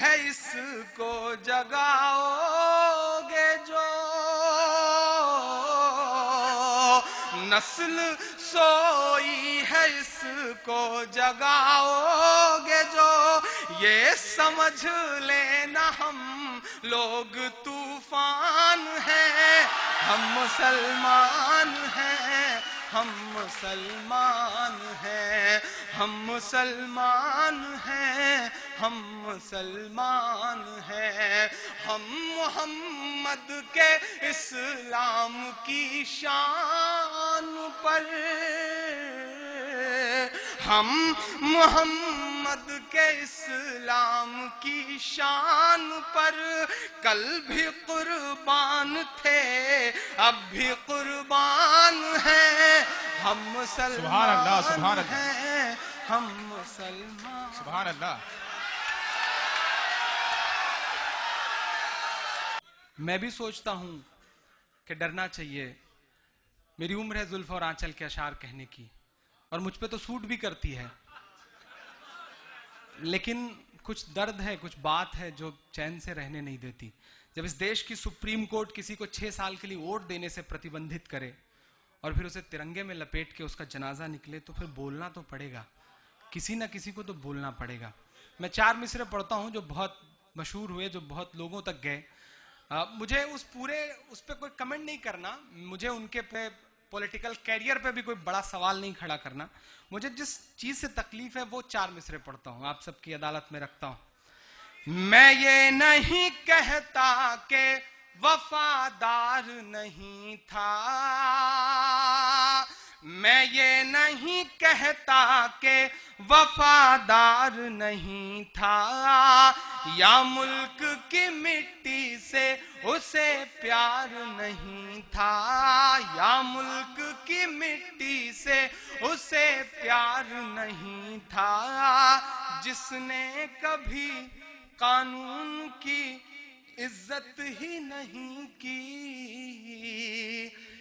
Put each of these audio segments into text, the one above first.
है इसको जगाओगे जो, नस्ल सोई है इसको जगाओगे जो, ये समझ लेना हम लोग तूफान हैं, हम मुसलमान हैं, हम मुसलमान हैं, हम मुसलमान हैं, हम मुसलमान हैं। हम मोहम्मद के इस्लाम की शान पर, हम मोहम्मद के इस्लाम की शान पर कल भी कुर्बान थे, अब भी कुर्बान हैं। हम मुसलमान हैं, हम मुसलमान। सुभान अल्लाह। मैं भी सोचता हूं कि डरना चाहिए। मेरी उम्र है जुल्फ और आंचल के अशार कहने की, और मुझ पे तो सूट भी करती है, लेकिन कुछ दर्द है, कुछ बात है जो चैन से रहने नहीं देती। जब इस देश की सुप्रीम कोर्ट किसी को 6 साल के लिए वोट देने से प्रतिबंधित करे और फिर उसे तिरंगे में लपेट के उसका जनाजा निकले, तो फिर बोलना तो पड़ेगा, किसी ना किसी को तो बोलना पड़ेगा। मैं 4 मिसरे पढ़ता हूं जो बहुत मशहूर हुए, जो बहुत लोगों तक गए। मुझे उस पर कोई कमेंट नहीं करना, मुझे उनके पे पॉलिटिकल कैरियर पे भी कोई बड़ा सवाल नहीं खड़ा करना। मुझे जिस चीज से तकलीफ है वो 4 मिसरे पढ़ता हूं, आप सबकी अदालत में रखता हूं। मैं ये नहीं कहता कि वफादार नहीं था, मैं ये नहीं कहता कि वफादार नहीं था, या मुल्क की मिट्टी से उसे प्यार नहीं था, या मुल्क की मिट्टी से उसे प्यार नहीं था, जिसने कभी कानून की इज्जत ही नहीं की,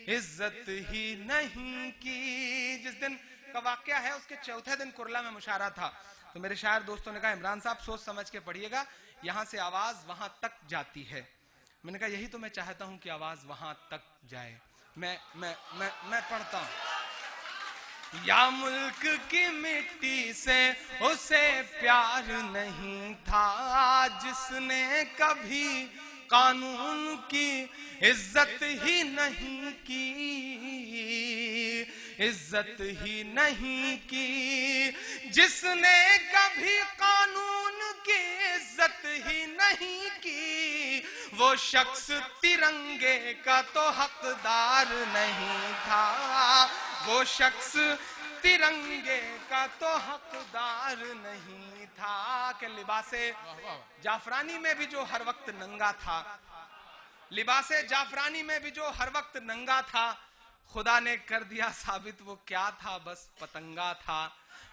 इज्जत ही नहीं की। जिस दिन का वाकया है उसके चौथे दिन कुरला में मुशायरा था, तो मेरे शायर दोस्तों ने कहा इमरान साहब सोच समझ के पढ़िएगा, यहां से आवाज वहां तक जाती है। मैंने कहा यही तो मैं चाहता हूं कि आवाज वहां तक जाए। मैं पढ़ता हूं। या मुल्क की मिट्टी से उसे प्यार नहीं था, जिसने कभी कानून की इज्जत ही नहीं की, इज्जत ही नहीं की, जिसने कभी कानून की इज्जत ही नहीं की, वो शख्स तिरंगे का तो हकदार नहीं था, वो शख्स तिरंगे का तो हकदार नहीं था। कि लिबासे जाफरानी में भी जो हर वक्त नंगा था, लिबासे जाफरानी में भी जो हर वक्त नंगा था, खुदा ने कर दिया साबित वो क्या था, बस पतंगा था।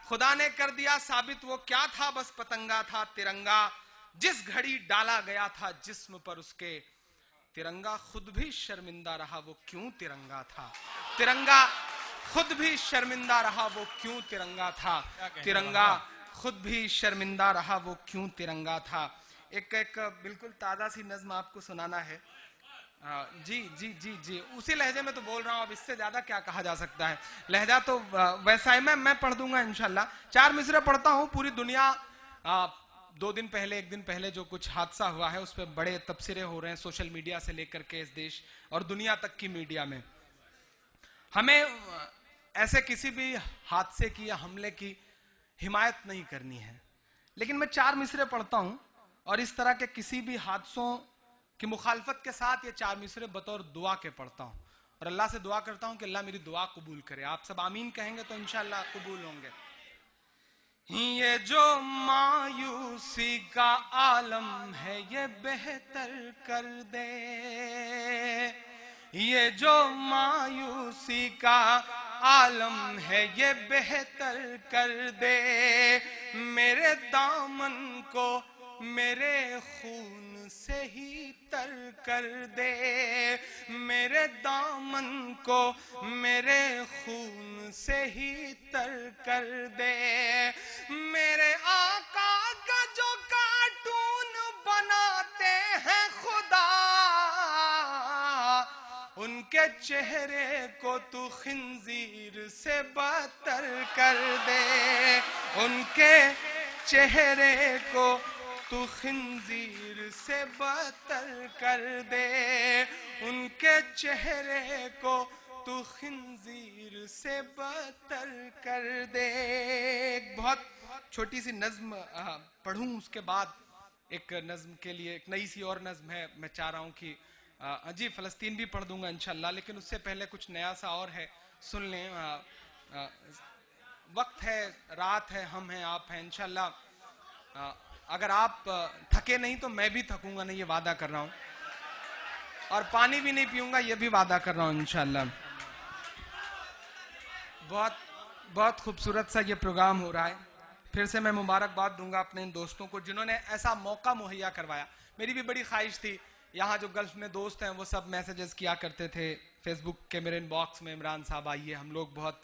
खुदा ने कर दिया साबित वो क्या था, बस पतंगा था। तिरंगा जिस घड़ी डाला गया था जिस्म पर उसके, तिरंगा खुद भी शर्मिंदा रहा वो क्यों तिरंगा था। तिरंगा खुद भी शर्मिंदा रहा वो क्यों तिरंगा था, तिरंगा खुद भी शर्मिंदा रहा वो क्यों तिरंगा था। एक बिल्कुल ताजा सी नज्म आपको सुनाना है। जी जी जी जी, उसी लहजे में तो बोल रहा हूं, अब इससे ज्यादा क्या कहा जा सकता है। लहजा तो वैसा ही मैं पढ़ दूंगा इंशाल्लाह। 4 मिसरे पढ़ता हूं। पूरी दुनिया 2 दिन पहले, 1 दिन पहले जो कुछ हादसा हुआ है उस पर बड़े तबसरे हो रहे हैं, सोशल मीडिया से लेकर के इस देश और दुनिया तक की मीडिया में। हमें ऐसे किसी भी हादसे की या हमले की हिमायत नहीं करनी है, लेकिन मैं 4 मिसरे पढ़ता हूं और इस तरह के किसी भी हादसों की मुखालफत के साथ ये 4 मिसरे बतौर दुआ के पढ़ता हूं, और अल्लाह से दुआ करता हूं कि अल्लाह मेरी दुआ कबूल करे। आप सब आमीन कहेंगे तो इंशाअल्लाह कबूल होंगे। ये जो मायूसी का आलम है ये बेहतर कर दे, ये जो मायूसी का आलम है ये बेहतर कर दे, मेरे दामन को मेरे खून से ही तर कर दे, मेरे दामन को मेरे खून से ही तर कर दे, मेरे आका का जो कार्टून उनके चेहरे को तू खिंजीर से बदतर कर दे, उनके चेहरे को तू खिंजीर से बदतर कर दे, उनके चेहरे को तू खिंजीर से बदतर कर दे। एक बहुत छोटी सी नज्म पढ़ूं, उसके बाद एक नज्म के लिए एक नई सी और नज्म है, मैं चाह रहा हूं कि जी फलस्तीन भी पढ़ दूंगा इंशाल्लाह, लेकिन उससे पहले कुछ नया सा और है, सुन लें। वक्त है, रात है, हम हैं, आप हैं, इंशाल्लाह अगर आप थके नहीं तो मैं भी थकूंगा नहीं, ये वादा कर रहा हूं, और पानी भी नहीं पीऊंगा, ये भी वादा कर रहा हूं इंशाल्लाह। बहुत बहुत खूबसूरत सा ये प्रोग्राम हो रहा है। फिर से मैं मुबारकबाद दूंगा अपने इन दोस्तों को जिन्होंने ऐसा मौका मुहैया करवाया। मेरी भी बड़ी ख्वाहिश थी, यहाँ जो गल्फ में दोस्त हैं वो सब मैसेजेस किया करते थे फेसबुक के मेरे इनबॉक्स में, इमरान साहब आइए, हम लोग बहुत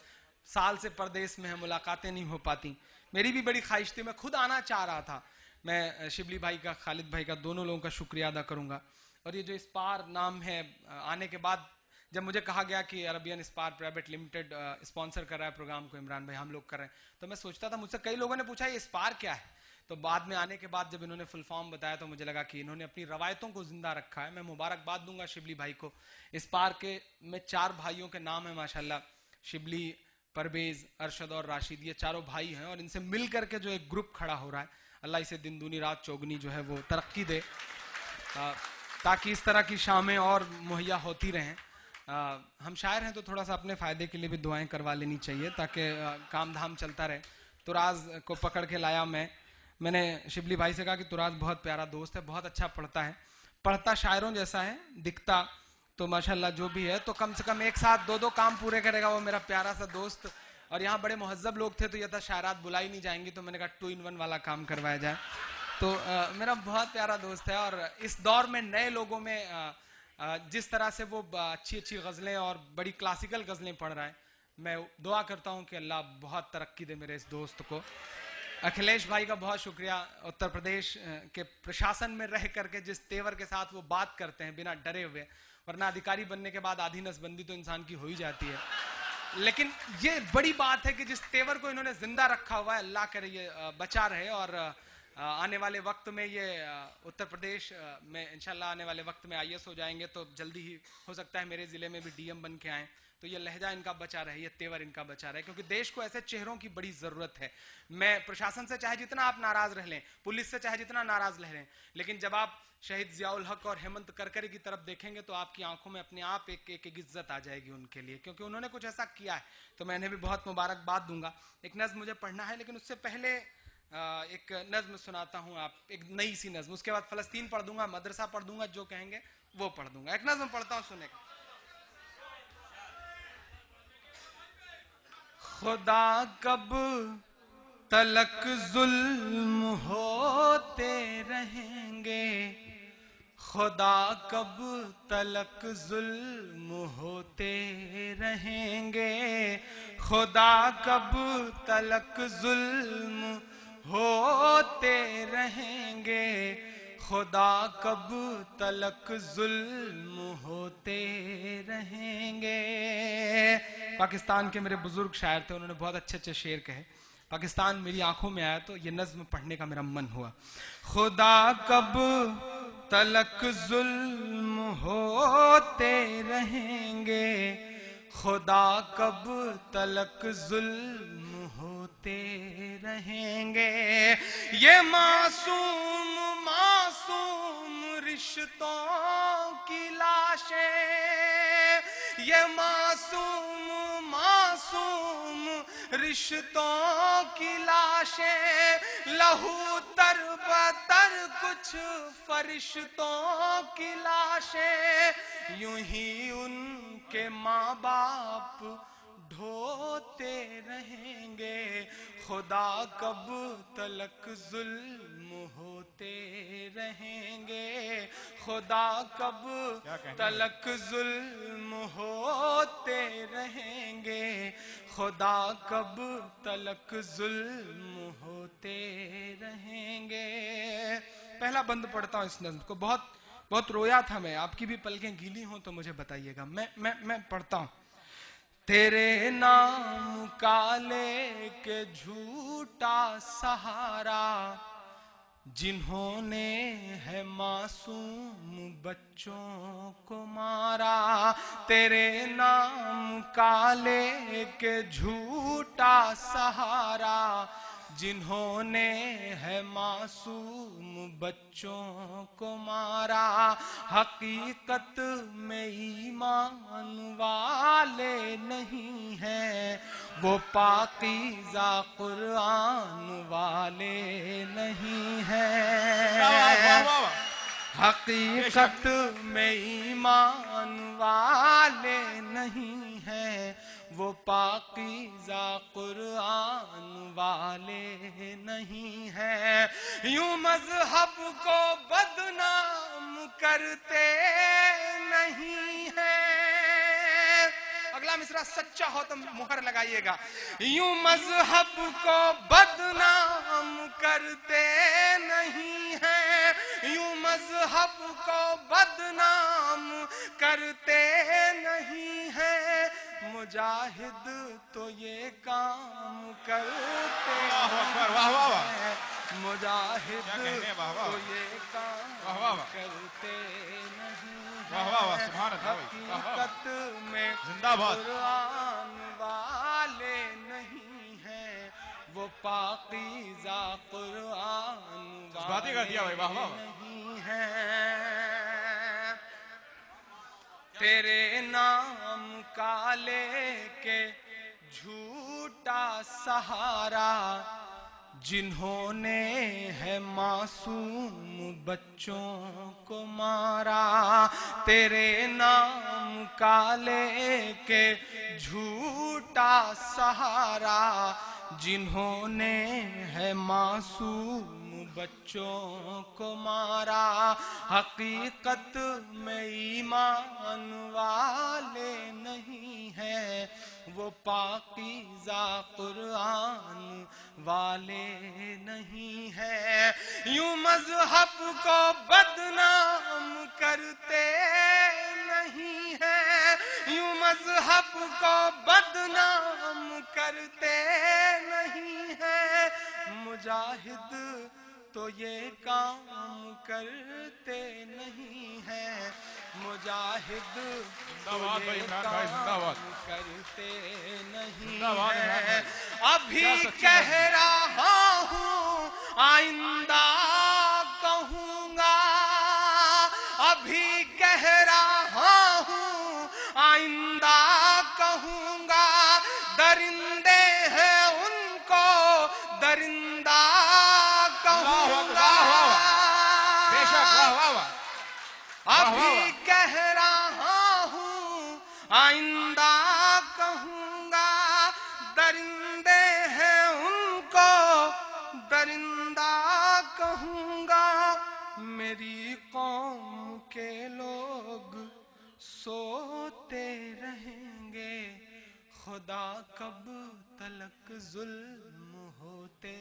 साल से परदेश में हैं, मुलाकातें नहीं हो पाती। मेरी भी बड़ी ख्वाहिश थी, मैं खुद आना चाह रहा था। मैं शिबली भाई का, खालिद भाई का, दोनों लोगों का शुक्रिया अदा करूंगा। और ये जो इस्पार नाम है, आने के बाद जब मुझे कहा गया कि अरबियन इस्पार प्राइवेट लिमिटेड स्पॉन्सर कर रहा है प्रोग्राम को, इमरान भाई हम लोग कर रहे हैं, तो मैं सोचता था, मुझसे कई लोगों ने पूछा ये इस्पार क्या है, तो बाद में आने के बाद जब इन्होंने फुल फॉर्म बताया तो मुझे लगा कि इन्होंने अपनी रवायतों को जिंदा रखा है। मैं मुबारकबाद दूंगा शिबली भाई को। इस्पार के में 4 भाइयों के नाम है माशाल्लाह, शिबली, परवेज, अरशद और राशिद, ये चारों भाई हैं, और इनसे मिल करके जो एक ग्रुप खड़ा हो रहा है, अल्लाह इसे दिन दूनी रात चौगनी जो है वो तरक्की दे, ताकि इस तरह की शामें और मुहैया होती रहें। हम शायर हैं तो थोड़ा सा अपने फ़ायदे के लिए भी दुआएं करवा लेनी चाहिए ताकि काम धाम चलता रहे। तुराज को पकड़ के लाया मैंने शिबली भाई से कहा कि तुराज बहुत प्यारा दोस्त है, बहुत अच्छा पढ़ता है, पढ़ता शायरों जैसा है, दिखता तो माशाल्लाह जो भी है, तो कम से कम एक साथ 2-2 काम पूरे करेगा वो मेरा प्यारा सा दोस्त। और यहाँ बड़े मुहज्जब लोग थे तो यह था शायरात बुलाई नहीं जाएंगी, तो मैंने कहा 2 in 1 वाला काम करवाया जाए। तो मेरा बहुत प्यारा दोस्त है, और इस दौर में नए लोगों में जिस तरह से वो अच्छी अच्छी गज़लें और बड़ी क्लासिकल गज़लें पढ़ रहा है, मैं दुआ करता हूँ कि अल्लाह बहुत तरक्की दे मेरे इस दोस्त को। अखिलेश भाई का बहुत शुक्रिया, उत्तर प्रदेश के प्रशासन में रह करके जिस तेवर के साथ वो बात करते हैं बिना डरे हुए, वरना अधिकारी बनने के बाद आधी नसबंदी तो इंसान की हो ही जाती है, लेकिन ये बड़ी बात है कि जिस तेवर को इन्होंने जिंदा रखा हुआ है, अल्लाह करे ये बचा रहे, और आने वाले वक्त में ये उत्तर प्रदेश में इंशाल्लाह आने वाले वक्त में IAS हो जाएंगे, तो जल्दी ही हो सकता है मेरे ज़िले में भी DM बन के आएँ, तो ये लहजा इनका बचा रहे, ये तेवर इनका बचा रहे, क्योंकि देश को ऐसे चेहरों की बड़ी ज़रूरत है। मैं प्रशासन से चाहे जितना आप नाराज़ रह लें, पुलिस से चाहे जितना नाराज़ रह लें, लेकिन जब आप शहीद ज़ियाउल हक और हेमंत करकरे की तरफ देखेंगे तो आपकी आंखों में अपने आप एक इज्जत आ जाएगी उनके लिए, क्योंकि उन्होंने कुछ ऐसा किया है। तो मैं इन्हें भी बहुत मुबारकबाद दूंगा। एक नज़्म मुझे पढ़ना है, लेकिन उससे पहले एक नज़्म सुनाता हूँ, आप एक नई सी नज़्म, उसके बाद फ़लस्तीन पढ़ दूंगा, मदरसा पढ़ दूंगा, जो कहेंगे वो पढ़ दूंगा। एक नज़्म पढ़ता हूँ, सुनेगा। खुदा कब तलक जुल्म होते रहेंगे, खुदा कब तलक जुल्म होते रहेंगे, खुदा कब तलक जुल्म होते रहेंगे, खुदा कब तलक जुल्म होते रहेंगे। पाकिस्तान के मेरे बुजुर्ग शायर थे, उन्होंने बहुत अच्छे अच्छे शेर कहे। पाकिस्तान मेरी आंखों में आया तो ये नज्म पढ़ने का मेरा मन हुआ। खुदा कब तलक जुल्म होते रहेंगे, खुदा कब तलक जुल्म होते रहेंगे। ये मासूम मासूम रिश्तों की लाशें, ये मासूम मासूम रिश्तों की लाशें, लहू तर बतर कुछ फरिश्तों की लाशें, यूं ही उनके माँ बाप ढोते रहेंगे, खुदा कब तलक जुल्म होते रहेंगे, खुदा कब तलक जुल्म होते रहेंगे, खुदा कब तलक जुल्म होते रहेंगे। पहला बंद पढ़ता हूँ इस नज़्म को, बहुत बहुत रोया था मैं, आपकी भी पलकें गीली हों तो मुझे बताइएगा। मैं पढ़ता हूं। तेरे नाम का लेके झूठा सहारा, जिन्होंने है मासूम बच्चों को मारा। तेरे नाम का लेके झूठा सहारा, जिन्होंने है मासूम बच्चों को मारा। हकीकत में ईमान वाले नहीं हैं, वो पाकीज़ा कुरान वाले नहीं हैं। हकीकत में ईमान वाले नहीं हैं, वो पाकीज़ा कुरान वाले नहीं हैं। यूं मजहब को बदनाम करते नहीं हैं। अगला मिसरा सच्चा हो तो मुहर लगाइएगा। यूं मजहब को बदनाम करते नहीं हैं, यूं मजहब को बदनाम करते नहीं हैं। मुजाहिद तो ये काम करते हैं, मुजाहिद तो ये काम करते नहीं। हकीकत में कुरान वाले नहीं हैं, वो पाकीज़ा कुरान वाले नहीं हैं। तेरे नाम का लेके झूठा सहारा, जिन्होंने है मासूम बच्चों को मारा। तेरे नाम का लेके झूठा सहारा, जिन्होंने है मासूम बच्चों को मारा। हकीकत में ईमान वाले नहीं हैं, वो पाकीज़ा कुरान वाले नहीं हैं। यूं मजहब को बदनाम करते नहीं हैं, यूं मजहब को बदनाम करते नहीं हैं। मुजाहिद तो ये काम करते नहीं हैं, मुजाहिद तो ये काम करते नहीं हैं। अभी कह रहा हूँ आइंदा कहूँगा, अभी कह रहा हूँ आइंदा कहूँगा। दरिंदे हैं उनको दरिंदा कहूँगा। अभी कह रहा हूँ आइंदा कहूँगा। दरिंदे हैं उनको दरिंदा कहूँगा। मेरी कौम के लोग सोते रहेंगे, खुदा कब तलक जुल्म होते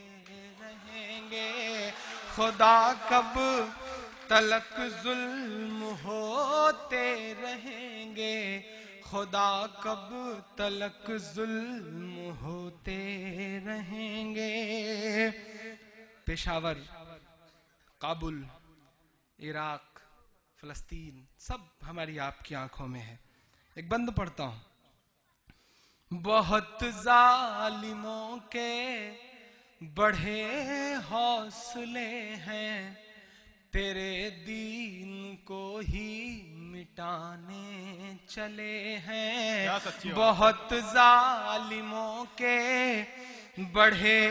रहेंगे। खुदा कब तलक जुल्म होते रहेंगे, खुदा कब तलक जुल्म होते रहेंगे। पेशावर, काबुल, इराक, फलस्तीन सब हमारी आपकी आंखों में है। एक बंद पढ़ता हूं। बहुत जालिमों के बढ़े हौसले हैं, तेरे दीन को ही मिटाने चले हैं। बहुत जालिमों के बढ़े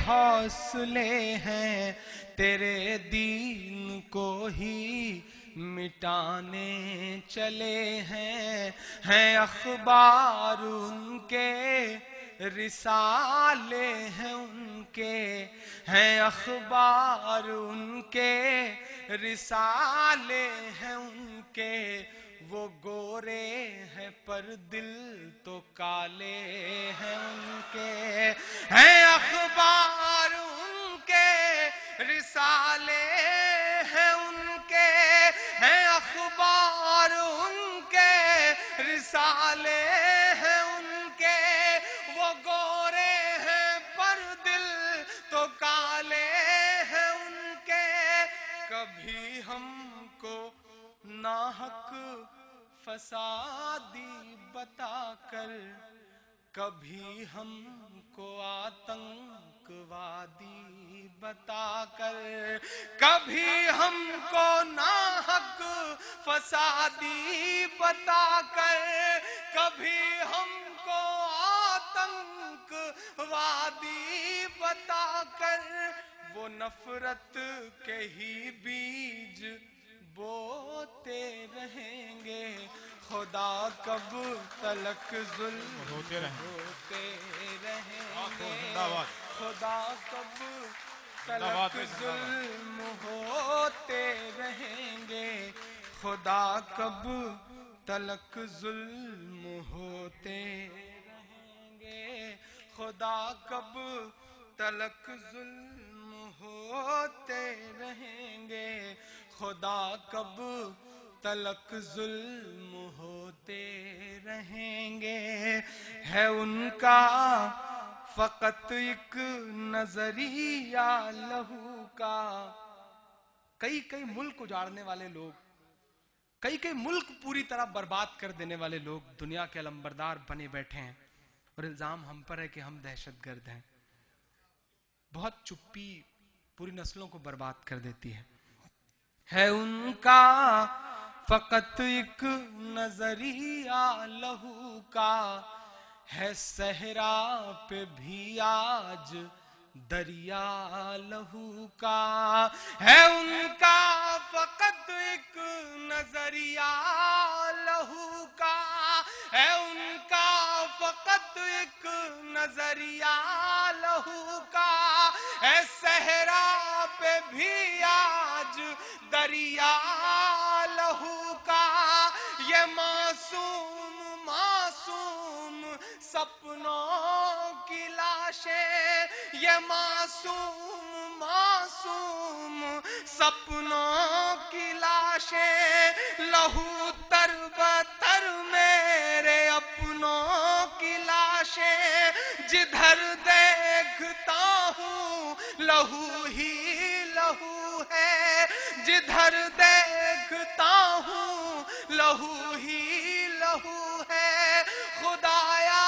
हौसले हैं, तेरे दीन को ही मिटाने चले हैं अखबार उनके, रिसाले हैं उनके, हैं अखबार उनके, रिसाले हैं उनके। वो गोरे हैं पर दिल तो काले हैं उनके, हैं अखबार उनके, रिसाले हैं उनके, हैं साले हैं उनके, वो गोरे हैं पर दिल तो काले हैं उनके। कभी हमको नाहक फसादी बताकर, कभी हमको आतंकवादी बताकर, कभी हमको नाहक फसादी बताकर, कभी हमको आतंकवादी बताकर, वो नफरत के ही बीज बोते रहेंगे। खुदा कब तलक जुल्म होते रहेंगे, खुदा कब तलक जुल्म होते रहेंगे, खुदा कब तलक जुल्म होते रहेंगे, खुदा कब तलक जुल्म होते रहेंगे, खुदा कब तलक जुल्म होते रहेंगे। है उनका फकत एक नजरिया लहू का। कई कई मुल्क उजाड़ने वाले लोग, कई कई मुल्क पूरी तरह बर्बाद कर देने वाले लोग दुनिया के अलंबरदार बने बैठे हैं और इल्जाम हम पर है कि हम दहशतगर्द हैं। बहुत चुप्पी पूरी नस्लों को बर्बाद कर देती है उनका फकत एक नजरिया लहू का, है सहरा पे भी आज दरिया लहू का। है उनका फकत एक नजरिया लहू का, है उनका फकत एक नजरिया लहू का, है सहरा पे भी आज दरिया लहू का। ये मासूम मासूम सपनों की लाशें, ये मासूम मासूम सपनों की लाशें, लहू तरबतर मेरे अपनों की लाशें। जिधर देखता हूँ लहू ही लहू है, जिधर देखता हूँ लहू ही लहू है। खुदाया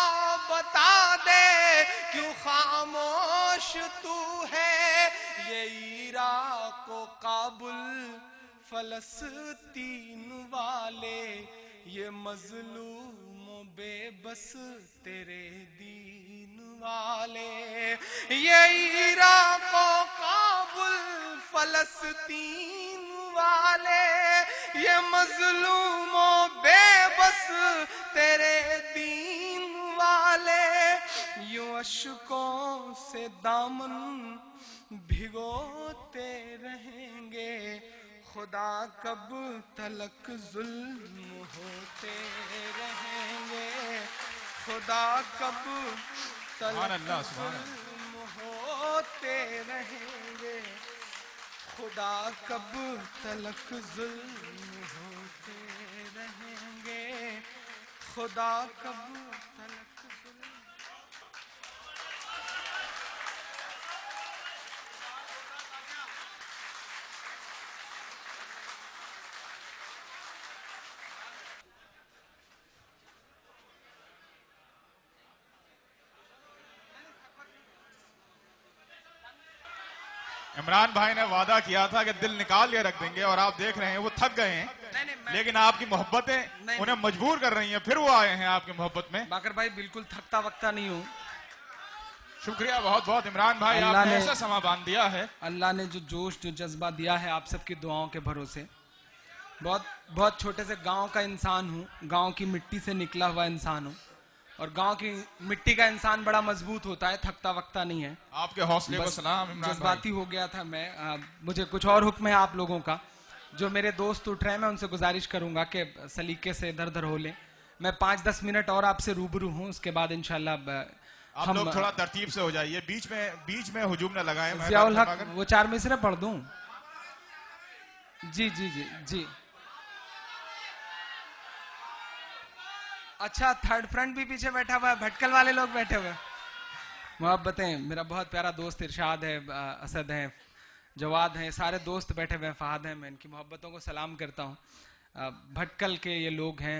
बता दे क्यों खामोश तू है। ये इराक व काबुल फलस्तीन वाले, ये मजलूम बेबस तेरे दीन वाले। ये इराक व काबुल फलस्तीन वाले, ये मजलूम बेबस तेरे दीन वाले। यूं अशकों से दामन भिगोते रहेंगे, खुदा कब तलक जुल्म होते रहेंगे, खुदा कब तलक जुल्म होते रहेंगे, खुदा कब तलक जुल्म होते रहेंगे, खुदा कब तलक जुल्म। इमरान भाई ने वादा किया था कि दिल निकाल के रख देंगे और आप देख रहे हैं वो थक गए हैं। लेकिन आपकी मोहब्बतें उन्हें मजबूर कर रही हैं, फिर वो आए हैं आपकी मोहब्बत में। बाकर भाई बिल्कुल थकता वक्ता नहीं हूँ। शुक्रिया बहुत बहुत इमरान भाई, आपने ऐसा समा बांध दिया है। अल्लाह ने जो जोश जो जज्बा दिया है आप सबकी दुआओं के भरोसे। बहुत बहुत छोटे से गांव का इंसान हूँ, गांव की मिट्टी से निकला हुआ इंसान हूँ और गांव की मिट्टी का इंसान बड़ा मजबूत होता है, थकता वक्ता नहीं है। आपके हौसले को सलाम इमरान भाई। जज्बाती हो गया था मैं। मुझे कुछ और हुक्म है आप लोगों का। जो मेरे दोस्त उठ रहे हैं मैं उनसे गुजारिश करूंगा कि सलीके से इधर उधर हो लें। मैं 5-10 मिनट और आपसे रूबरू हूँ, उसके बाद इंशाल्लाह आप लोग थोड़ा तरतीब से हो जाइए, बीच में हुजूम न लगाएं। जियाउल हक वो 4 मिसरे पढ़ दूं? जी जी जी जी। अच्छा, थर्ड फ्रंट भी पीछे बैठा हुआ है, भटकल वाले लोग बैठे हुए हैं। मोहब्बतें, मेरा बहुत प्यारा दोस्त इरशाद है, असद है, जवाद हैं, सारे दोस्त बैठे हुए हैं, फहद हैं, मैं इनकी मोहब्बतों को सलाम करता हूँ। भटकल के ये लोग हैं,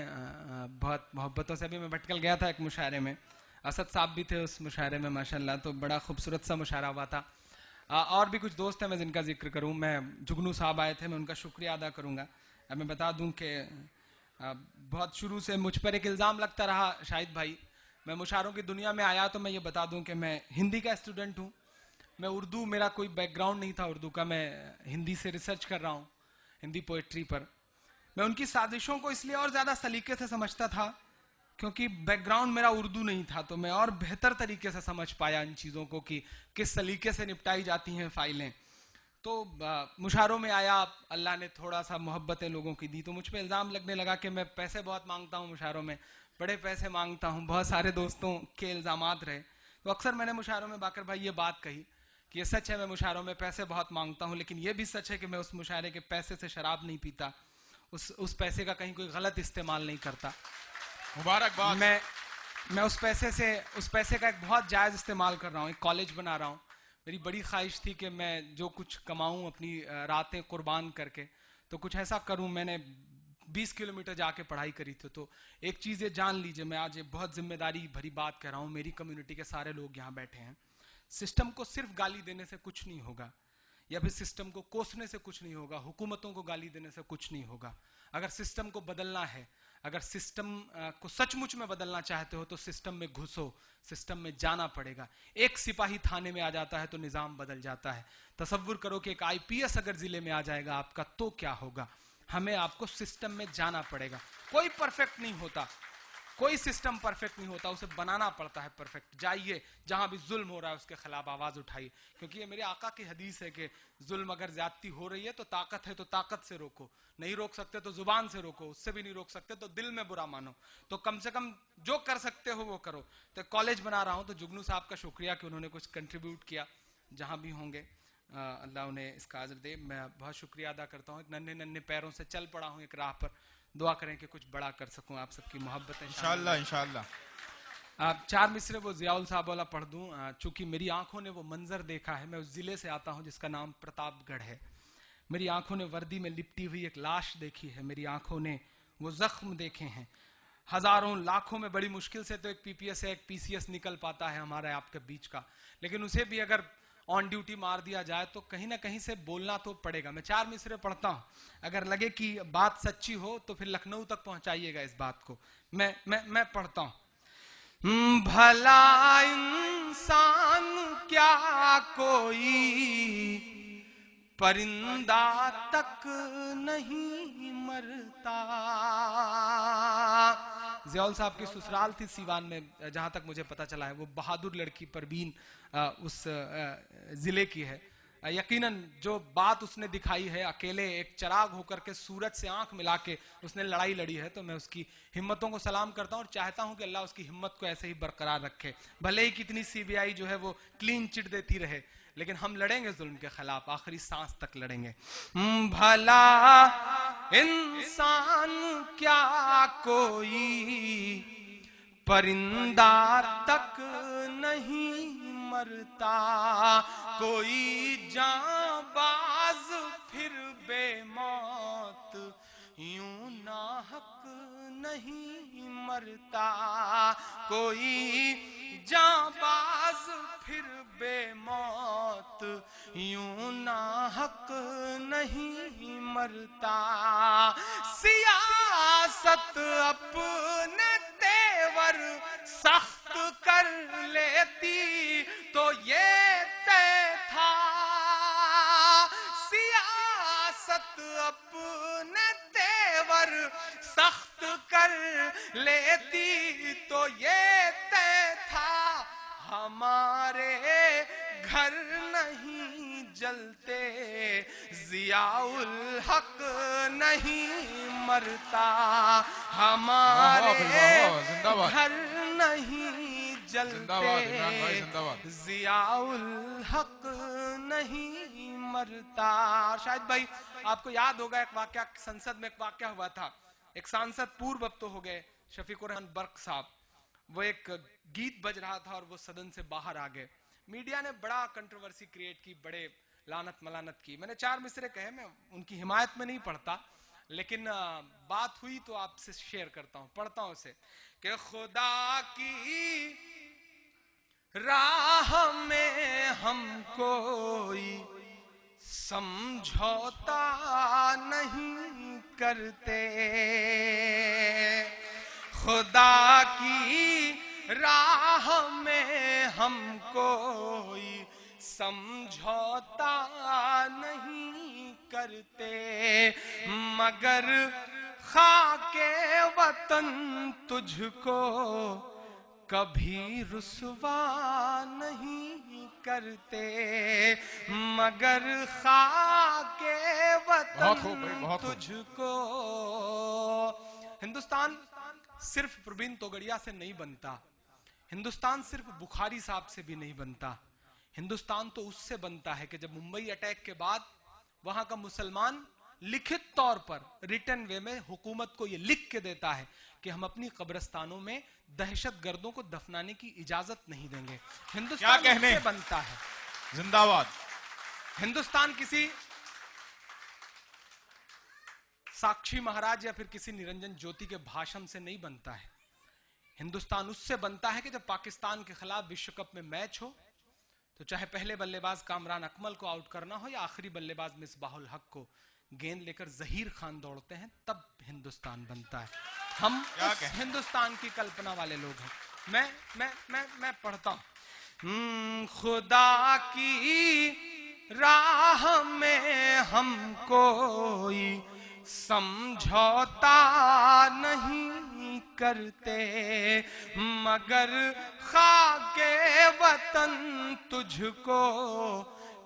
बहुत मोहब्बतों से। अभी मैं भटकल गया था एक मुशायरे में, असद साहब भी थे उस मुशायरे में माशाल्लाह, तो बड़ा खूबसूरत सा मुशायरा हुआ था। और भी कुछ दोस्त हैं मैं जिनका जिक्र करूँ, मैं जुगनू साहब आए थे, मैं उनका शुक्रिया अदा करूँगा। मैं बता दूँ कि बहुत शुरू से मुझ पर एक इल्ज़ाम लगता रहा, शाहिद भाई, मैं मुशायरों की दुनिया में आया तो मैं ये बता दूं कि मैं हिंदी का स्टूडेंट हूं, मैं उर्दू, मेरा कोई बैकग्राउंड नहीं था उर्दू का, मैं हिंदी से रिसर्च कर रहा हूं, हिंदी पोएट्री पर। मैं उनकी साजिशों को इसलिए और ज़्यादा सलीके से समझता था क्योंकि बैकग्राउंड मेरा उर्दू नहीं था, तो मैं और बेहतर तरीके से समझ पाया इन चीज़ों को कि किस सलीके से निपटाई जाती हैं फाइलें। तो मुशायरों में आया, अल्लाह ने थोड़ा सा मोहब्बतें लोगों की दी, तो मुझ पे इल्ज़ाम लगने लगा कि मैं पैसे बहुत मांगता हूँ मुशायरों में, बड़े पैसे मांगता हूँ, बहुत सारे दोस्तों के इल्ज़ामात रहे। तो अक्सर मैंने मुशायरों में बाकर भाई ये बात कही कि ये सच है, मैं मुशायरों में पैसे बहुत मांगता हूँ, लेकिन ये भी सच है कि मैं उस मुशायरे के पैसे से शराब नहीं पीता, उस पैसे का कहीं कोई गलत इस्तेमाल नहीं करता। मुबारकबाद। मैं उस पैसे का एक बहुत जायज़ इस्तेमाल कर रहा हूँ, एक कॉलेज बना रहा हूँ। मेरी बड़ी ख्वाहिश थी कि मैं जो कुछ कमाऊँ अपनी रातें कुर्बान करके, तो कुछ ऐसा करूँ। मैंने 20 किलोमीटर जाके पढ़ाई करी थी। तो एक चीज़ ये जान लीजिए, मैं आज ये बहुत जिम्मेदारी भरी बात कह रहा हूँ, मेरी कम्युनिटी के सारे लोग यहाँ बैठे हैं, सिस्टम को सिर्फ गाली देने से कुछ नहीं होगा, या फिर सिस्टम को कोसने से कुछ नहीं होगा, हुकूमतों को गाली देने से कुछ नहीं होगा। अगर सिस्टम को बदलना है, अगर सिस्टम को सचमुच में बदलना चाहते हो, तो सिस्टम में घुसो, सिस्टम में जाना पड़ेगा। एक सिपाही थाने में आ जाता है तो निजाम बदल जाता है। तसव्वुर करो कि एक आईपीएस अगर जिले में आ जाएगा आपका, तो क्या होगा। हमें आपको सिस्टम में जाना पड़ेगा। कोई परफेक्ट नहीं होता, कोई सिस्टम परफेक्ट नहीं होता, उसे बनाना पड़ता है परफेक्ट। जाइए जहां भी जुल्म हो रहा है उसके खिलाफ आवाज उठाइए, क्योंकि ये मेरे आका की हदीस है कि जुल्म अगर ज्यादती हो रही है तो ताकत है तो ताकत से रोको, नहीं रोक सकते तो जुबान से रोको, उससे भी नहीं रोक सकते तो दिल में बुरा मानो, तो कम से कम जो कर सकते हो वो करो। तो कॉलेज बना रहा हूं, तो जुगनू साहब का शुक्रिया कि उन्होंने कुछ कंट्रीब्यूट किया, जहां भी होंगे अल्लाह उन्हें इसका अजर दे। मैं बहुत शुक्रिया अदा करता हूँ, नन्हे नन्हे पैरों से चल पड़ा हूँ एक राह पर, दुआ करें कि कुछ बड़ा कर सकूं, आप सबकी मोहब्बत इंशाअल्लाह इंशाअल्लाह। आप 4 मिसरे वो जियाउल साहब वाला पढ़ दूं। चूंकि मेरी आंखों ने वो मंजर देखा है, मैं उस जिले से आता हूं जिसका नाम प्रतापगढ़ है। मेरी आंखों ने वर्दी में लिपटी हुई एक लाश देखी है, मेरी आंखों ने वो जख्म देखे हैं। हजारों लाखों में बड़ी मुश्किल से तो एक पीपीएस या एक पीसीएस निकल पाता है हमारे आपके बीच का, लेकिन उसे भी अगर ऑन ड्यूटी मार दिया जाए तो कहीं ना कहीं से बोलना तो पड़ेगा। मैं 4 मिसरे पढ़ता हूं, अगर लगे कि बात सच्ची हो तो फिर लखनऊ तक पहुंचाइएगा इस बात को। मैं पढ़ता हूं। भला इंसान क्या कोई परिंदा तक नहीं मरता। ज़ियाउल साहब की ससुराल थी सीवान में, जहां तक मुझे पता चला है। वो बहादुर लड़की परवीन उस जिले की है। यकीनन जो बात उसने दिखाई है, अकेले एक चिराग होकर के सूरज से आंख मिला के उसने लड़ाई लड़ी है, तो मैं उसकी हिम्मतों को सलाम करता हूं और चाहता हूं कि अल्लाह उसकी हिम्मत को ऐसे ही बरकरार रखे। भले ही कितनी सीबीआई जो है वो क्लीन चिट देती रहे, लेकिन हम लड़ेंगे जुल्म के खिलाफ, आखिरी सांस तक लड़ेंगे। भला इंसान क्या कोई परिंदा तक नहीं मरता, कोई जांबाज फिर बेमौत यूं नाहक नहीं मरता, कोई जांबाज फिर बेमौत यूं नाहक नहीं मरता। सियासत अपने तेवर सख्त कर लेती तो ये तय था, सियासत अपने तेवर सख्त कर लेती तो ये तय था, हमारे घर नहीं जलते ज़ियाउल हक नहीं मरता, हमारे घर नहीं जलते ज़ियाउल हक नहीं मरता। शायद भाई आपको याद होगा एक वाकया, संसद में एक वाकया हुआ था। एक सांसद, पूर्व अब तो हो गए, शफीकुर रहमान बर्क साहब, वो एक गीत बज रहा था और वो सदन से बाहर आ गए। मीडिया ने बड़ा कंट्रोवर्सी क्रिएट की, बड़े लानत मलानत की। मैंने 4 मिसरे कहे, मैं उनकी हिमायत में नहीं पढ़ता, लेकिन बात हुई तो आपसे शेयर करता हूं, पढ़ता हूं उसे कि खुदा की राह में हम कोई समझौता नहीं करते, खुदा की राह में हम कोई समझौता नहीं करते, मगर खाके वतन तुझको कभी रुसवा नहीं करते, मगर खाके वतन तुझको। हिंदुस्तान सिर्फ प्रवीण तोगड़िया से नहीं बनता, हिंदुस्तान सिर्फ बुखारी साहब से भी नहीं बनता। हिंदुस्तान तो उससे बनता है कि जब मुंबई अटैक के बाद वहां का मुसलमान लिखित तौर पर रिटर्न वे में हुकूमत को यह लिख के देता है कि हम अपनी कब्रिस्तानों में दहशतगर्दों को दफनाने की इजाजत नहीं देंगे। हिंदुस्तान उससे बनता है। जिंदाबाद। हिंदुस्तान किसी साक्षी महाराज या फिर किसी निरंजन ज्योति के भाषण से नहीं बनता है। हिंदुस्तान उससे बनता है कि जब पाकिस्तान के खिलाफ विश्व कप में मैच हो तो चाहे पहले बल्लेबाज कामरान अकमल को आउट करना हो या आखिरी बल्लेबाज मिसबाहुल हक को, गेंद लेकर जहीर खान दौड़ते हैं, तब हिंदुस्तान बनता है। हम हिंदुस्तान की कल्पना वाले लोग हैं। मैं पढ़ता हूं, खुदा की राह में हम कोई समझौता नहीं करते, मगर खाके वतन तुझको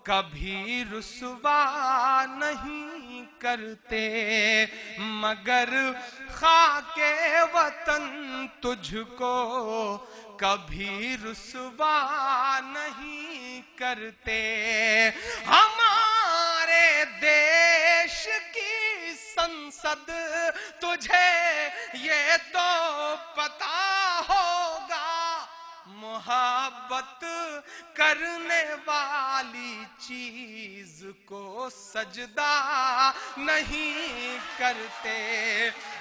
कभी रुसवा नहीं करते, मगर खाके वतन तुझको कभी रुसवा नहीं करते। हमारे देश की संसद तुझे ये तो पता होगा, मोहब्बत करने वाली चीज को सजदा नहीं करते,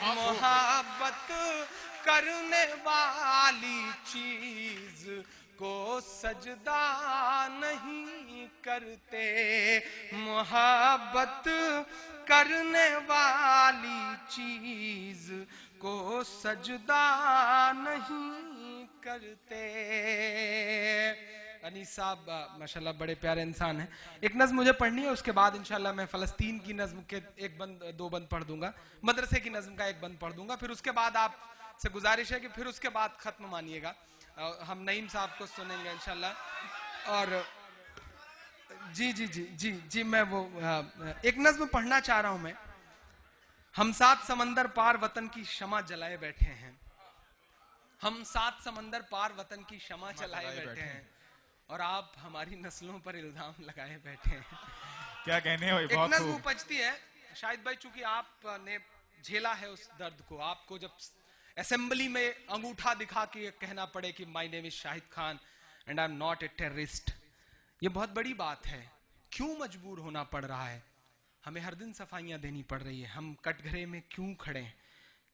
मोहब्बत करने वाली चीज को सजदा नहीं करते, मोहब्बत करने वाली चीज को सजदा नहीं करते। अनीस साहब माशाल्लाह बड़े प्यारे इंसान हैं। एक नज़्म मुझे पढ़नी है, उसके बाद इंशाल्लाह मैं फलस्तीन की नज़्म के एक बंद 2 बंद पढ़ दूंगा, मदरसे की नज़्म का एक बंद पढ़ दूंगा, फिर उसके बाद आप से गुजारिश है कि फिर उसके बाद खत्म मानिएगा, हम नईम साहब को सुनेंगे इंशाल्लाह। और जी जी जी जी जी मैं वो एक नज़्म पढ़ना चाह रहा हूं मैं। हम 7 समंदर पार वतन की शमा जलाए बैठे हैं, हम 7 समंदर पार वतन की शमा जलाए बैठे हैं, और आप हमारी नस्लों पर इल्जाम लगाए बैठे हैं। क्या कहने हो, एक नज़्म उपजती है शाहिद भाई, चूंकि आपने झेला है उस दर्द को, आपको जब असेंबली में अंगूठा दिखा के कहना पड़े कि my name is Shahid Khan and I am not a terrorist, ये बहुत बड़ी बात है। क्यों मजबूर होना पड़ रहा है, हमें हर दिन सफाइयां देनी पड़ रही है, हम कटघरे में क्यों खड़े हैं?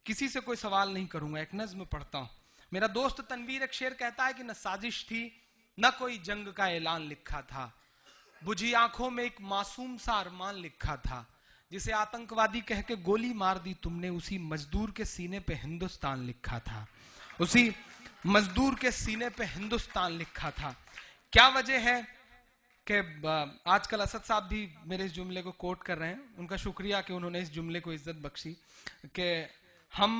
किसी से कोई सवाल नहीं करूंगा, एक नज़्म पढ़ता हूं। मेरा दोस्त तनवीर एक शेर कहता है कि न साजिश थी न कोई जंग का ऐलान लिखा था, बुझी आंखों में एक मासूम सा अरमान लिखा था, जिसे आतंकवादी कह के गोली मार दी तुमने, उसी मजदूर के सीने पे हिंदुस्तान लिखा था, उसी मजदूर के सीने पे हिंदुस्तान लिखा था। क्या वजह है कि आजकल असद साहब भी मेरे इस जुमले को कोट कर रहे हैं, उनका शुक्रिया कि उन्होंने इस जुमले को इज्जत बख्शी कि हम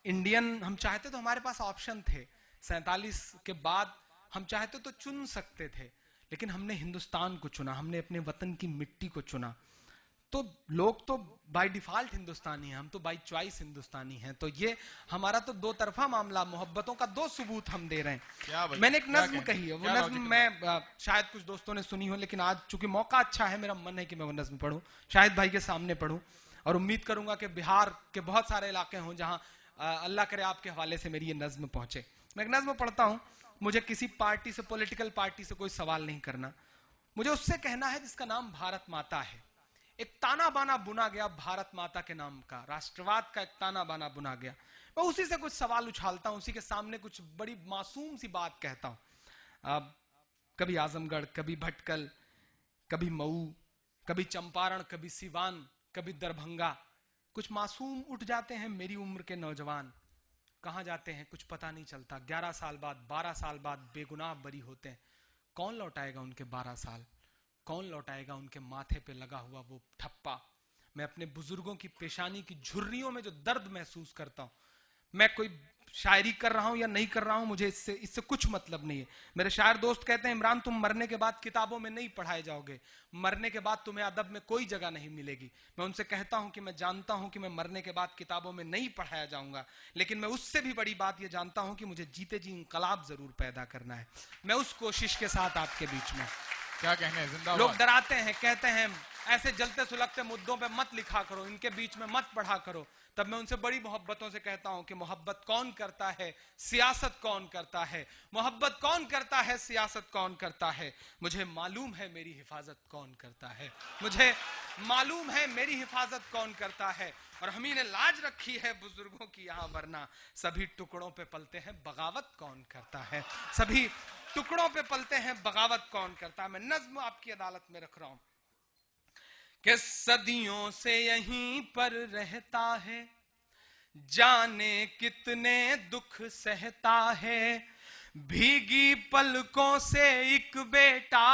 इंडियन, हम चाहते तो हमारे पास ऑप्शन थे, 47 के बाद हम चाहते तो चुन सकते थे, लेकिन हमने हिंदुस्तान को चुना, हमने अपने वतन की मिट्टी को चुना। तो लोग तो बाय डिफॉल्ट हिंदुस्तानी हैं, हम तो बाय चॉइस हिंदुस्तानी हैं। तो ये हमारा तो 2 तरफा मामला, मोहब्बतों का 2 सबूत हम दे रहे हैं। मैंने एक नज्म कही है, वो नज्म मैं शायद कुछ दोस्तों ने सुनी हो, लेकिन आज चूंकि मौका अच्छा है, मेरा मन है कि मैं वो नज्म पढ़ूं, शाहिद भाई के सामने पढ़ूं, और उम्मीद करूंगा कि बिहार के बहुत सारे इलाके हों जहां अल्लाह करे आपके हवाले से मेरी ये नज्म पहुंचे। मैं एक नज्म पढ़ता हूं। मुझे किसी पार्टी से, पॉलिटिकल पार्टी से कोई सवाल नहीं करना, मुझे उससे कहना है जिसका नाम भारत माता है। एक ताना बाना बुना गया भारत माता के नाम का, राष्ट्रवाद का एक ताना बाना बुना गया। मैं उसी से कुछ सवाल उछालता हूं, उसी के सामने कुछ बड़ी मासूम सी बात कहता हूं। अब कभी आजमगढ़, कभी भटकल, कभी मऊ, कभी चंपारण, कभी सिवान, कभी दरभंगा, कुछ मासूम उठ जाते हैं मेरी उम्र के नौजवान। कहां जाते हैं कुछ पता नहीं चलता। 11 साल बाद, 12 साल बाद बेगुनाह बरी होते हैं। कौन लौटाएगा उनके 12 साल? कौन लौटाएगा उनके माथे पे लगा हुआ वो ठप्पा? मैं अपने बुजुर्गों की पेशानी की झुर्रियों में जो दर्द महसूस करता हूं, मैं कोई शायरी कर रहा हूं या नहीं कर रहा हूं, मुझे इससे कुछ मतलब नहीं है। मेरे शायर दोस्त कहते हैं इमरान तुम मरने के बाद किताबों में नहीं पढ़ाए जाओगे, मरने के बाद तुम्हें अदब में कोई जगह नहीं मिलेगी। मैं उनसे कहता हूं कि मैं जानता हूं कि मैं मरने के बाद किताबों में नहीं पढ़ाया जाऊंगा, लेकिन मैं उससे भी बड़ी बात यह जानता हूं कि मुझे जीते जी इंकलाब जरूर पैदा करना है। मैं उस कोशिश के साथ आपके बीच में। क्या कहने हैं, जिंदाबाद। लोग डराते हैं, कहते हैं ऐसे जलते सुलगते मुद्दों पे मत लिखा करो, इनके बीच में मत पढ़ा करो। तब मैं उनसे बड़ी मोहब्बतों से कहता हूं कि मोहब्बत कौन करता है, सियासत कौन करता है। मोहब्बत कौन करता है, सियासत कौन करता है। मुझे मालूम है मेरी हिफाजत कौन करता है, मुझे मालूम है मेरी हिफाजत कौन करता है। और हम ही ने लाज रखी है बुजुर्गों की यहां, वरना सभी टुकड़ों पे पलते हैं बगावत कौन करता है। सभी टुकड़ों पे पलते हैं बगावत कौन करता है। मैं नज्म आपकी अदालत में रख रहा हूं कि सदियों से यहीं पर रहता है, जाने कितने दुख सहता है। भीगी पलकों से एक बेटा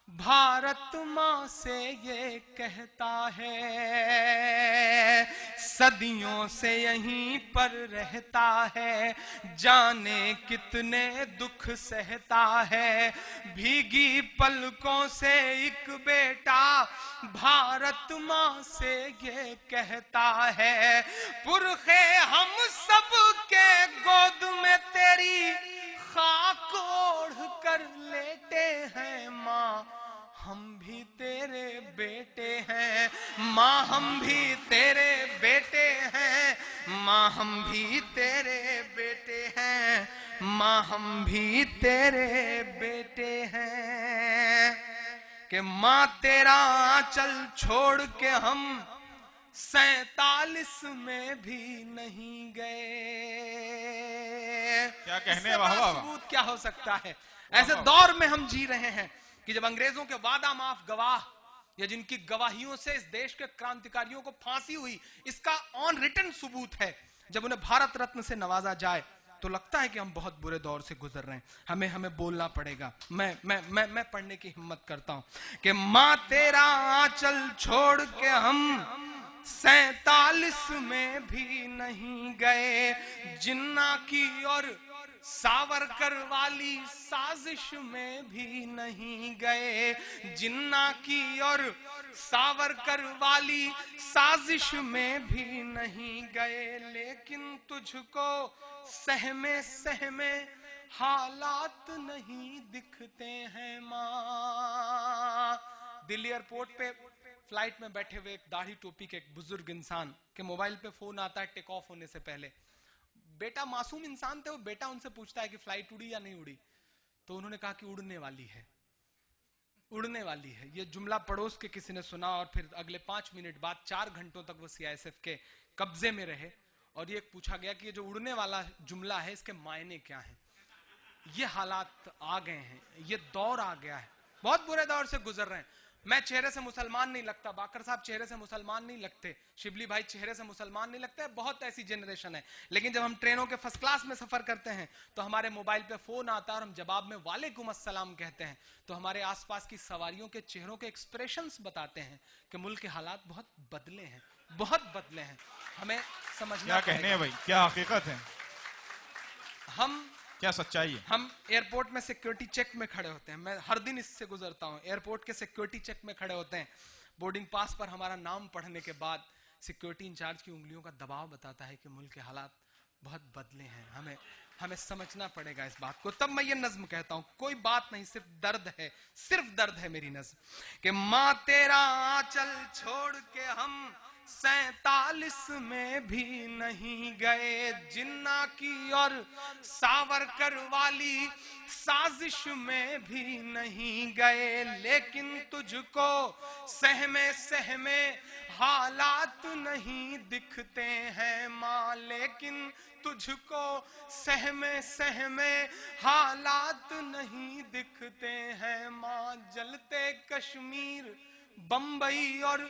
भारत माँ से ये कहता है, सदियों से यहीं पर रहता है, जाने कितने दुख सहता है। भीगी पलकों से एक बेटा भारत माँ से ये कहता है, पुरखे हम सब के गोद में तेरी खाक ओढ़ कर लेटे हैं माँ, हम भी तेरे बेटे हैं माँ, हम भी तेरे बेटे हैं माँ, हम भी तेरे बेटे हैं माँ, हम भी तेरे बेटे हैं। कि माँ तेरा आंचल छोड़ के हम 47 में भी नहीं गए। क्या कहने, वाह वाह। सबूत क्या हो सकता है? ऐसे दौर में हम जी रहे हैं कि जब अंग्रेजों के वादा माफ गवाह या जिनकी गवाहियों से इस देश के क्रांतिकारियों को फांसी हुई, इसका ऑन रिटन सबूत है, जब उन्हें भारत रत्न से नवाजा जाए तो लगता है कि हम बहुत बुरे दौर से गुजर रहे हैं। हमें बोलना पड़ेगा। मैं पढ़ने की हिम्मत करता हूं कि माँ तेरा आंचल छोड़ के हम 47 में भी नहीं गए, जिन्ना की और सावरकर वाली साजिश में भी नहीं गए, जिन्ना की और सावरकर वाली साजिश में भी नहीं गए। लेकिन तुझको सहमे सहमे हालात नहीं दिखते हैं माँ। दिल्ली एयरपोर्ट पे फ्लाइट में बैठे हुए एक दाढ़ी टोपी के एक बुजुर्ग इंसान के मोबाइल पे फोन आता है टेक ऑफ होने से पहले। बेटा मासूम इंसान थे वो, बेटा उनसे पूछता है कि फ्लाइट उड़ी या नहीं उड़ी, तो उन्होंने कहा कि उड़ने वाली है, उड़ने वाली है। ये जुमला पड़ोस के किसी ने सुना और फिर अगले 5 मिनट बाद 4 घंटों तक वो सीआईएसएफ के कब्जे में रहे। और ये पूछा गया कि ये जो उड़ने वाला जुमला है इसके मायने क्या हैं। ये हालात आ गए हैं, ये दौर आ गया है, बहुत बुरे दौर से गुजर रहे हैं। मैं चेहरे से मुसलमान नहीं लगता, बाकर साहब चेहरे से मुसलमान नहीं लगते, शिबली भाई चेहरे से मुसलमान नहीं लगते, बहुत ऐसी जनरेशन है। लेकिन जब हम ट्रेनों के फर्स्ट क्लास में सफर करते हैं तो हमारे मोबाइल पे फोन आता है और हम जवाब में वालेकुम अस्सलाम कहते हैं, तो हमारे आसपास की सवारियों के चेहरों के एक्सप्रेशंस बताते हैं कि मुल्क के हालात बहुत बदले हैं, बहुत बदले हैं। हमें समझना क्या कहने हैं भाई, क्या हकीकत है, हम क्या सच्चाई है। हम एयरपोर्ट में सिक्योरिटी चेक में खड़े होते हैं, मैं हर दिन इससे गुजरता हूं। एयरपोर्ट के सिक्योरिटी चेक में खड़े होते हैं, बोर्डिंग पास पर हमारा नाम पढ़ने के बाद सिक्योरिटी इंचार्ज की उंगलियों का दबाव बताता है कि मुल्क के हालात बहुत बदले हैं। हमें समझना पड़ेगा इस बात को। तब मैं ये नज्म कहता हूं, कोई बात नहीं, सिर्फ दर्द है, सिर्फ दर्द है मेरी नज्म। कि माँ तेरा आंचल छोड़ के हम 47 में भी नहीं गए, जिन्ना की और सावरकर वाली साजिश में भी नहीं गए, लेकिन तुझको सहमे सहमे हालात नहीं दिखते हैं माँ, लेकिन तुझको सहमे सहमे हालात नहीं दिखते हैं माँ। जलते कश्मीर बंबई और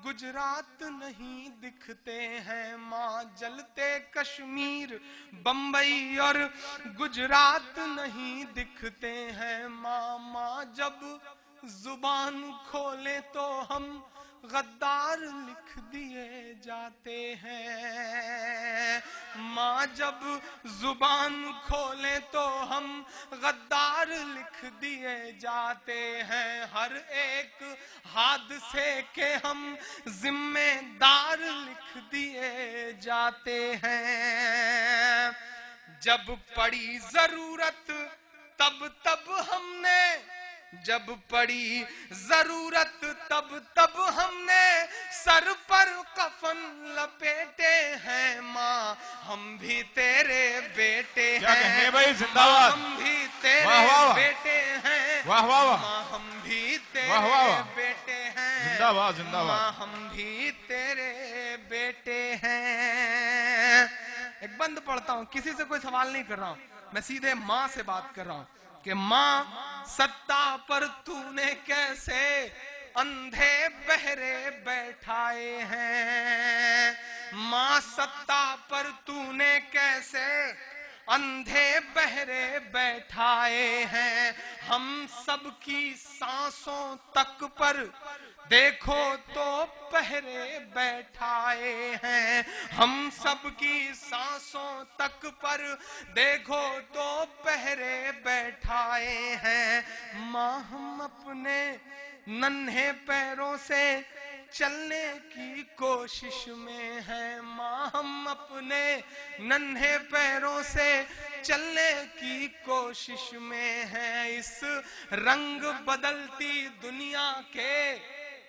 गुजरात नहीं दिखते हैं माँ, जलते कश्मीर बंबई और गुजरात नहीं दिखते हैं माँ। माँ जब जुबान खोले तो हम गद्दार लिख दिए जाते हैं, माँ जब जुबान खोले तो हम गद्दार लिख दिए जाते हैं, हर एक हादसे के हम जिम्मेदार लिख दिए जाते हैं। जब पड़ी जरूरत तब तब हमने, जब पड़ी जरूरत तब तब हमने सर पर कफन लपेटे हैं माँ, हम भी तेरे बेटे हैं भाई, जिंदाबाद। हम भी तेरे बेटे हैं, वाह वाह वाह, माँ हम भी तेरे बेटे हैं, जिंदाबाद जिंदाबाद, माँ हम भी तेरे बेटे हैं। एक बंद पढ़ता हूँ, किसी से कोई सवाल नहीं कर रहा हूँ, मैं सीधे माँ से बात कर रहा हूँ कि माँ सत्ता पर तूने कैसे अंधे बहरे बैठाए हैं, माँ सत्ता पर तूने कैसे अंधे बहरे बैठाए हैं, हम सबकी सांसों तक पर देखो तो पहरे बैठाए हैं, हम सबकी सांसों तक पर देखो तो पहरे बैठाए हैं। माँ हम अपने नन्हे पैरों से चलने की कोशिश में हैं, माँ हम अपने नन्हे पैरों से चलने की कोशिश में हैं, इस रंग बदलती दुनिया के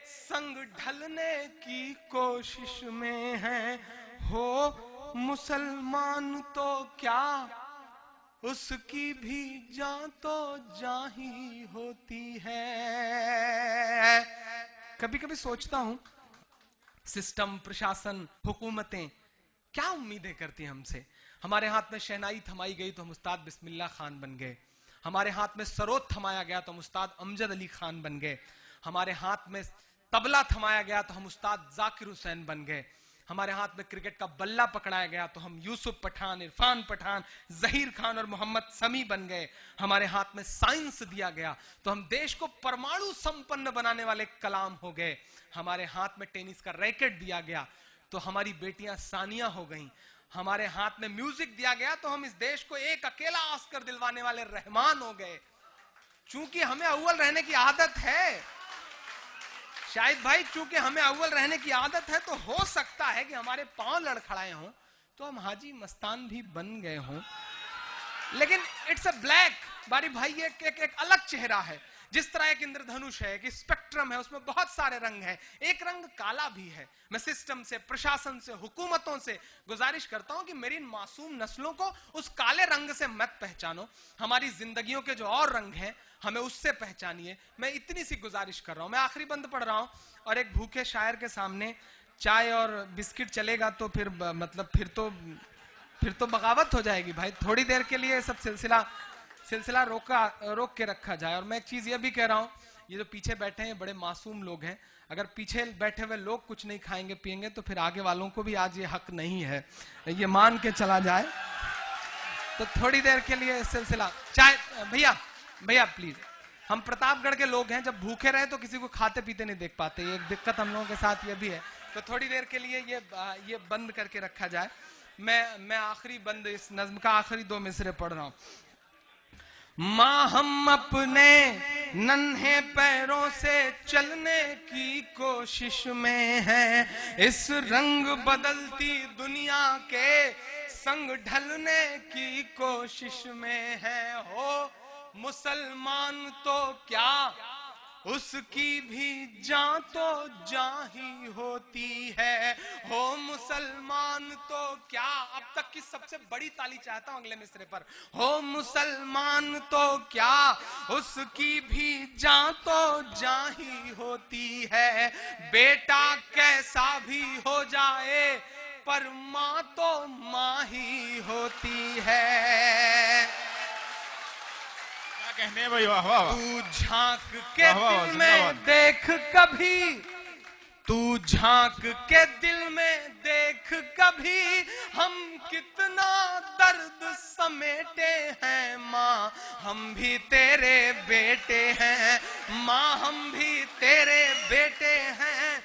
संग ढलने की कोशिश में हैं। हो मुसलमान तो क्या उसकी भी जान तो जान ही होती है। कभी कभी सोचता हूं सिस्टम, प्रशासन, हुकूमतें क्या उम्मीदें करती हैं हमसे। हमारे हाथ में शहनाई थमाई गई तो हम उस्ताद बिस्मिल्लाह खान बन गए, हमारे हाथ में सरोद थमाया गया तो हम उस्ताद अमजद अली खान बन गए, हमारे हाथ में तबला थमाया गया तो हम उस्ताद जाकिर हुसैन बन गए, हमारे हाथ में क्रिकेट का बल्ला पकड़ाया गया तो हम यूसुफ पठान, इरफान पठान, जहीर खान और मोहम्मद समी बन गए, हमारे हाथ में साइंस दिया गया तो हम देश को परमाणु संपन्न बनाने वाले कलाम हो गए, हमारे हाथ में टेनिस का रैकेट दिया गया तो हमारी बेटियां सानिया हो गईं, हमारे हाथ में म्यूजिक दिया गया तो हम इस देश को एक अकेला ऑस्कर दिलवाने वाले रहमान हो गए। चूंकि हमें अव्वल रहने की आदत है, शायद भाई चूंकि हमें अव्वल रहने की आदत है तो हो सकता है कि हमारे पांव लड़खड़ाए हों तो हम हाजी मस्तान भी बन गए हों, लेकिन इट्स अ ब्लैक बारी भाई, एक अलग चेहरा है। जिस तरह एक इंद्रधनुष है, एक स्पेक्ट्रम है, उसमें बहुत सारे रंग हैं, एक रंग काला भी है। मैं सिस्टम से, प्रशासन से, हुकूमतों से गुजारिश करता हूं कि मेरी इन मासूम नस्लों को उस काले रंग से मत पहचानो, हमारी जिंदगियों के जो और रंग हैं हमें उससे पहचानिए। मैं इतनी सी गुजारिश कर रहा हूं। मैं आखिरी बंद पढ़ रहा हूं और एक भूखे शायर के सामने चाय और बिस्किट चलेगा तो फिर मतलब फिर तो बगावत हो जाएगी भाई। थोड़ी देर के लिए सब सिलसिला रोक के रखा जाए। और मैं एक चीज ये भी कह रहा हूं, ये जो पीछे बैठे हैं बड़े मासूम लोग हैं, अगर पीछे बैठे हुए लोग कुछ नहीं खाएंगे पिएंगे तो फिर आगे वालों को भी आज ये हक नहीं है, ये मान के चला जाए। तो थोड़ी देर के लिए सिलसिला चाय, भैया प्लीज, हम प्रतापगढ़ के लोग हैं, जब भूखे रहे तो किसी को खाते पीते नहीं देख पाते, ये एक दिक्कत हम लोगों के साथ ये भी है। तो थोड़ी देर के लिए ये बंद करके रखा जाए। मैं आखिरी बंद, इस नज्म का आखिरी 2 मिसरे पढ़ रहा हूं। माँ हम अपने नन्हे पैरों से चलने की कोशिश में हैं, इस रंग बदलती दुनिया के संग ढलने की कोशिश में है। हो मुसलमान तो क्या उसकी भी जान तो जान ही होती है। हो मुसलमान तो क्या, अब तक की सबसे बड़ी ताली चाहता हूं अगले मिसरे पर। हो मुसलमान तो क्या, उसकी भी जान तो जान ही होती है। बेटा कैसा भी हो जाए पर मां तो मां ही होती है। कहने भाई, वाह वाह वाह। तू झांक के दिल में देख कभी, तू झांक के दिल में देख कभी, हम कितना दर्द समेटे हैं। माँ हम भी तेरे बेटे हैं, माँ हम भी तेरे बेटे हैं,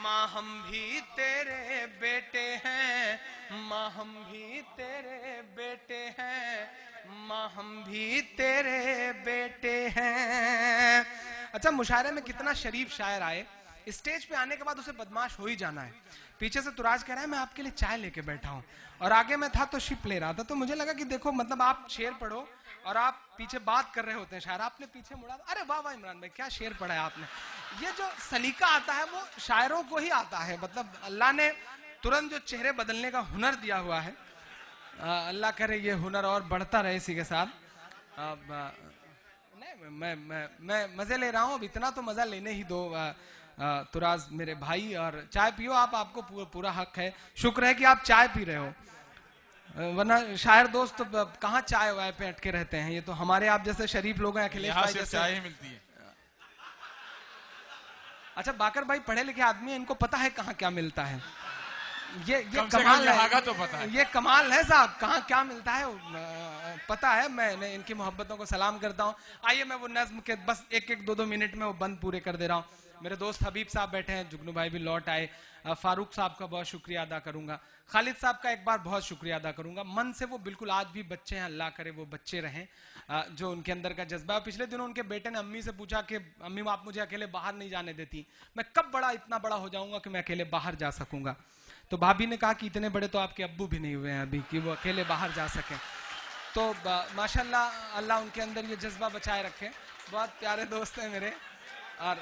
माँ हम भी तेरे बेटे हैं, माँ हम भी तेरे बेटे हैं, माँ हम भी तेरे बेटे हैं। अच्छा, मुशायरे में कितना शरीफ शायर आए, स्टेज पे आने के बाद उसे बदमाश हो ही जाना है। पीछे से तुराज कह रहा है मैं आपके लिए चाय लेके बैठा हूं, और आगे मैं था तो शिप ले रहा था। तो मुझे लगा कि देखो, मतलब आप शेर पढ़ो और आप पीछे बात कर रहे होते हैं शायर, आपने पीछे मुड़ा, अरे वाह वाह इमरान भाई क्या शेर पढ़ा है आपने। ये जो सलीका आता है वो शायरों को ही आता है, मतलब अल्लाह ने तुरंत जो चेहरे बदलने का हुनर दिया हुआ है, अल्लाह करे ये हुनर और बढ़ता रहे इसी के साथ। नहीं, मैं मजे ले रहा हूँ, अब इतना तो मजा लेने ही दो तुराज मेरे भाई। और चाय पियो आप, आपको पूरा हक है। शुक्र है कि आप चाय पी रहे हो, वरना शायर दोस्त तो कहाँ चाय वाय पे अटके रहते हैं। ये तो हमारे आप जैसे शरीफ लोग हैं, अखिलेश भाई जैसे चाय ही मिलती है। अच्छा, बाकर भाई पढ़े लिखे आदमी है, इनको पता है कहाँ क्या मिलता है। ये कमाल है, तो पता है। ये कमाल है साहब, कहाँ क्या मिलता है पता है। मैं इनकी मोहब्बतों को सलाम करता हूँ। आइए मैं वो नज्म के बस 1-1, 2-2 मिनट में वो बंद पूरे कर दे रहा हूँ। मेरे दोस्त हबीब साहब बैठे हैं, जुगनू भाई भी लौट आए, फारूक साहब का बहुत शुक्रिया अदा करूंगा, खालिद साहब का एक बार बहुत शुक्रिया अदा करूंगा। मन से वो बिल्कुल आज भी बच्चे हैं, अल्लाह करे वो बच्चे रहें, जो उनके अंदर का जज्बा। पिछले दिनों उनके बेटे ने अम्मी से पूछा कि अम्मी आप मुझे अकेले बाहर नहीं जाने देती, मैं कब इतना बड़ा हो जाऊंगा कि मैं अकेले बाहर जा सकूंगा। तो भाभी ने कहा कि इतने बड़े तो आपके अब्बू भी नहीं हुए हैं अभी कि वो अकेले बाहर जा सकें। तो माशाल्लाह अल्लाह उनके अंदर ये जज्बा बचाए रखे। बहुत प्यारे दोस्त हैं मेरे। और